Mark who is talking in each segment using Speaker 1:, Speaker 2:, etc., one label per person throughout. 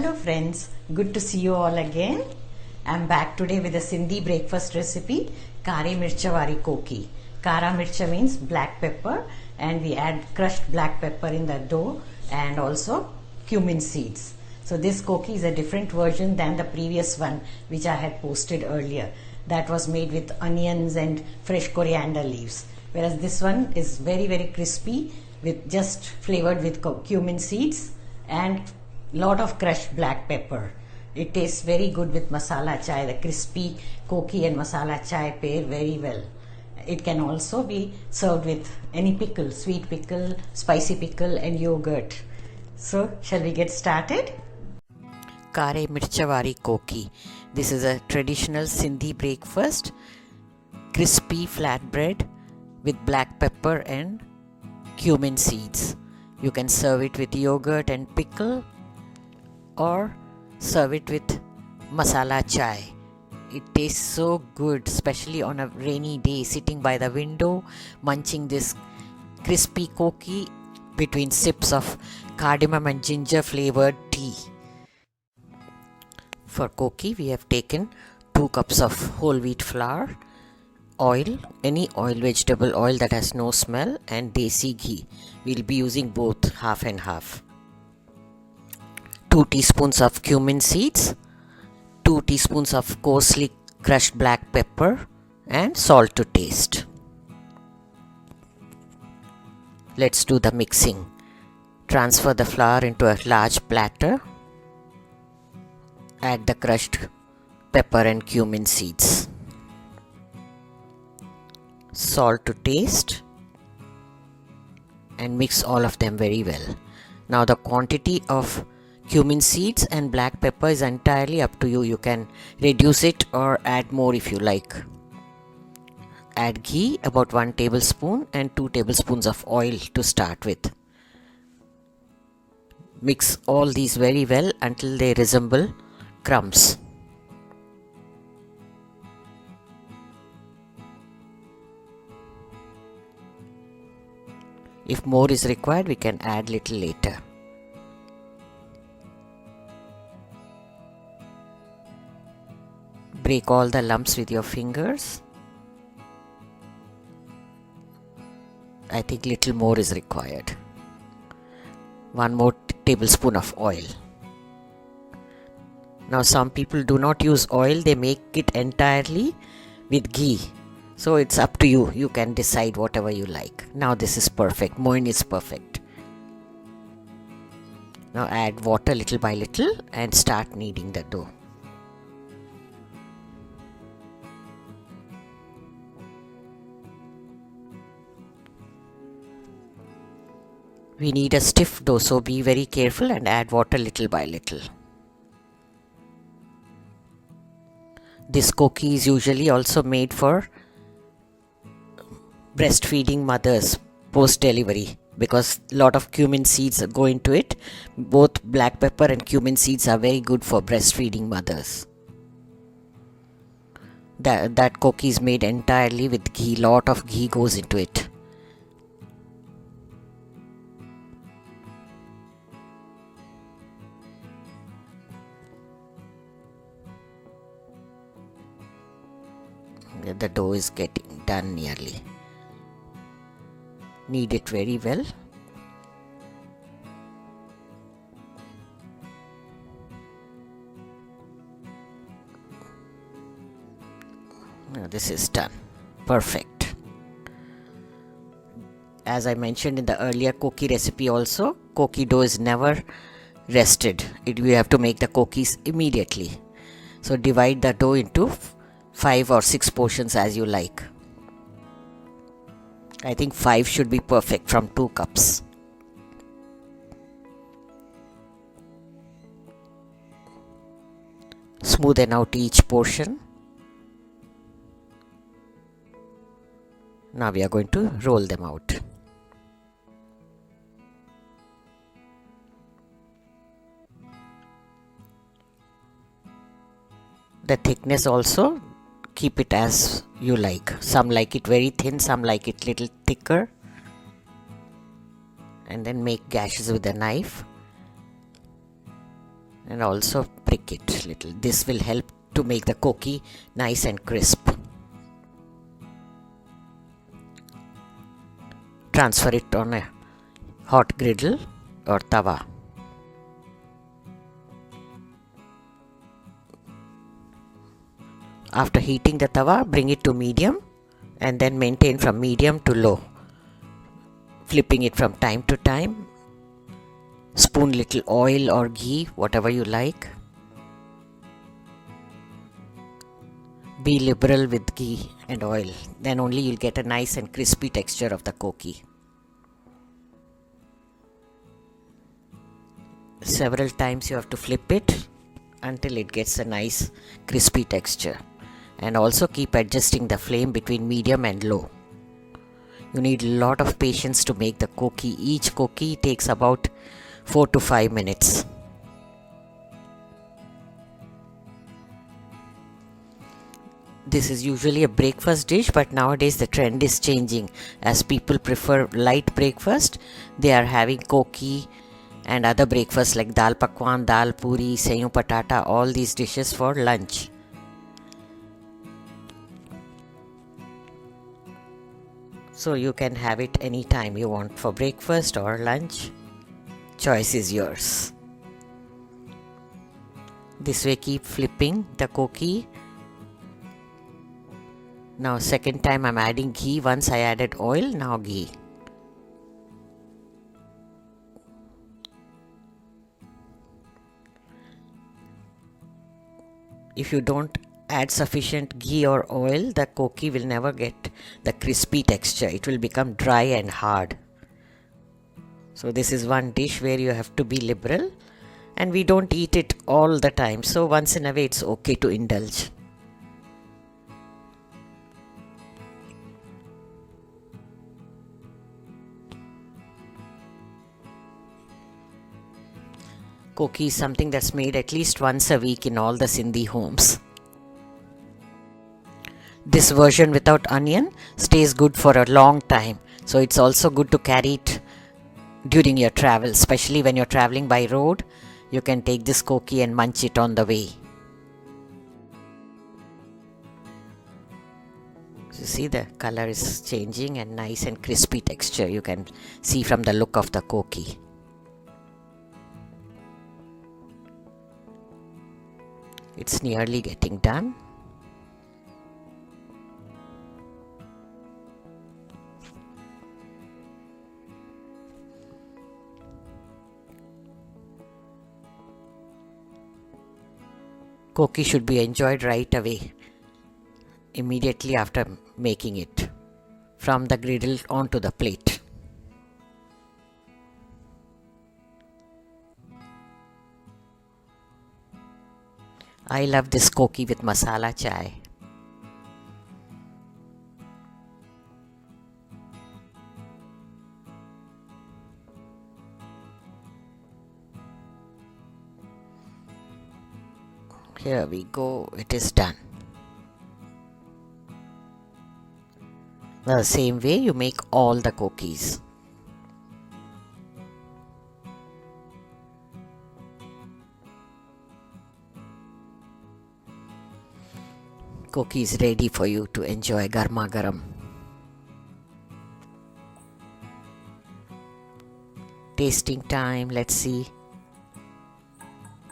Speaker 1: Hello friends, good to see you all again. I'm back today with a Sindhi breakfast recipe, Kaare Mirch Wari Koki. Kara mircha means black pepper, and we add crushed black pepper in the dough and also cumin seeds. So this koki is a different version than the previous one which I had posted earlier. That was made with onions and fresh coriander leaves. Whereas this one is very crispy, with just flavored with cumin seeds and lot of crushed black pepper. It tastes very good with masala chai. The crispy koki and masala chai pair very well. It can also be served with any pickle, sweet pickle, spicy pickle and yogurt. So shall we get started?
Speaker 2: Kaare Mirch Wari Koki. This is a traditional Sindhi breakfast, crispy flatbread with black pepper and cumin seeds. You can serve it with yogurt and pickle or serve it with masala chai. It tastes so good, especially on a rainy day, sitting by the window, munching this crispy koki between sips of cardamom and ginger flavored tea. For koki, we have taken 2 cups of whole wheat flour, oil, any oil, vegetable oil that has no smell, and desi ghee. We'll be using both half and half. 2 teaspoons of cumin seeds, 2 teaspoons of coarsely crushed black pepper, and salt to taste. Let's do the mixing. Transfer the flour into a large platter. Add the crushed pepper and cumin seeds. Salt to taste, and mix all of them very well. Now the quantity of cumin seeds and black pepper is entirely up to you. You can reduce it or add more if you like. Add ghee, about 1 tablespoon, and 2 tablespoons of oil to start with. Mix all these very well until they resemble crumbs. If more is required, we can add little later. Break all the lumps with your fingers. I think little more is required. 1 more tablespoon of oil. Now some people do not use oil, they make it entirely with ghee. So it's up to you. You can decide whatever you like. Now this is perfect. Mine is perfect. Now add water little by little and start kneading the dough. We need a stiff dough, so be very careful and add water little by little. This koki is usually also made for breastfeeding mothers post-delivery because a lot of cumin seeds go into it. Both black pepper and cumin seeds are very good for breastfeeding mothers. That koki is made entirely with ghee. Lot of ghee goes into it. The dough is getting done nearly. Knead it very well. Now this is done. Perfect. As I mentioned in the earlier koki recipe also, koki dough is never rested. We have to make the kokis immediately. So divide the dough into 5 or 6 portions as you like. I think 5 should be perfect from 2 cups. Smoothen out each portion. Now we are going to roll them out. The thickness also, keep it as you like. Some like it very thin, some like it little thicker. And then make gashes with a knife and also prick it little. This will help to make the koki nice and crisp. Transfer it on a hot griddle or tawa. After heating the tawa, bring it to medium and then maintain from medium to low, flipping it from time to time. Spoon little oil or ghee, whatever you like. Be liberal with ghee and oil, then only you'll get a nice and crispy texture of the koki. Several times you have to flip it until it gets a nice crispy texture, and also keep adjusting the flame between medium and low. You need a lot of patience to make the koki. Each koki takes about 4 to 5 minutes. This is usually a breakfast dish, but nowadays the trend is changing. As people prefer light breakfast, they are having koki and other breakfasts like dal pakwan, dal puri, seyu patata, all these dishes for lunch. So you can have it anytime you want, for breakfast or lunch. Choice is yours. This way keep flipping the koki. Now second time I'm adding ghee. Once I added oil, now ghee. If you don't add sufficient ghee or oil, the koki will never get the crispy texture. It will become dry and hard. So this is one dish where you have to be liberal, and we don't eat it all the time. So once in a way it's okay to indulge. Koki is something that's made at least once a week in all the Sindhi homes. This version without onion stays good for a long time. So it's also good to carry it during your travel, especially when you're traveling by road. You can take this koki and munch it on the way. You see the color is changing and nice and crispy texture you can see from the look of the koki. It's nearly getting done. Koki should be enjoyed right away, immediately after making it, from the griddle onto the plate. I love this koki with masala chai. Here we go, it is done. The same way you make all the kokis. Koki is ready for you to enjoy garma garam. Tasting time, let's see.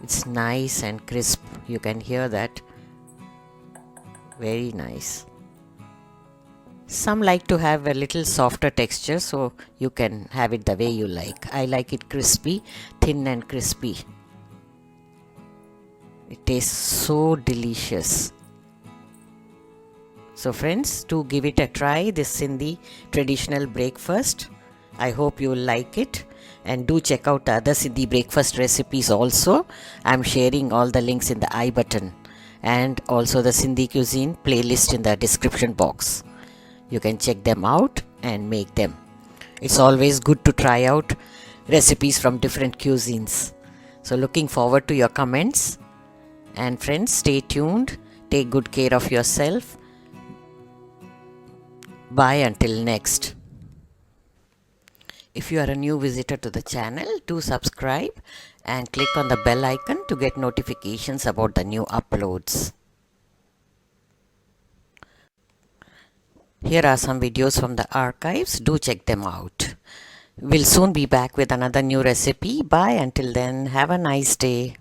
Speaker 2: It's nice and crisp. You can hear that. Very nice. Some like to have a little softer texture, so you can have it the way you like. I like it crispy, thin and crispy. It tastes so delicious. So friends, do give it a try, this Sindhi traditional breakfast. I hope you will like it, and do check out the other Sindhi breakfast recipes also. I am sharing all the links in the I button, and also the Sindhi Cuisine playlist in the description box. You can check them out and make them. It's always good to try out recipes from different cuisines. So looking forward to your comments. And friends, stay tuned. Take good care of yourself. Bye until next. If you are a new visitor to the channel, do subscribe and click on the bell icon to get notifications about the new uploads. Here are some videos from the archives. Do check them out. We'll soon be back with another new recipe. Bye. Until then, have a nice day.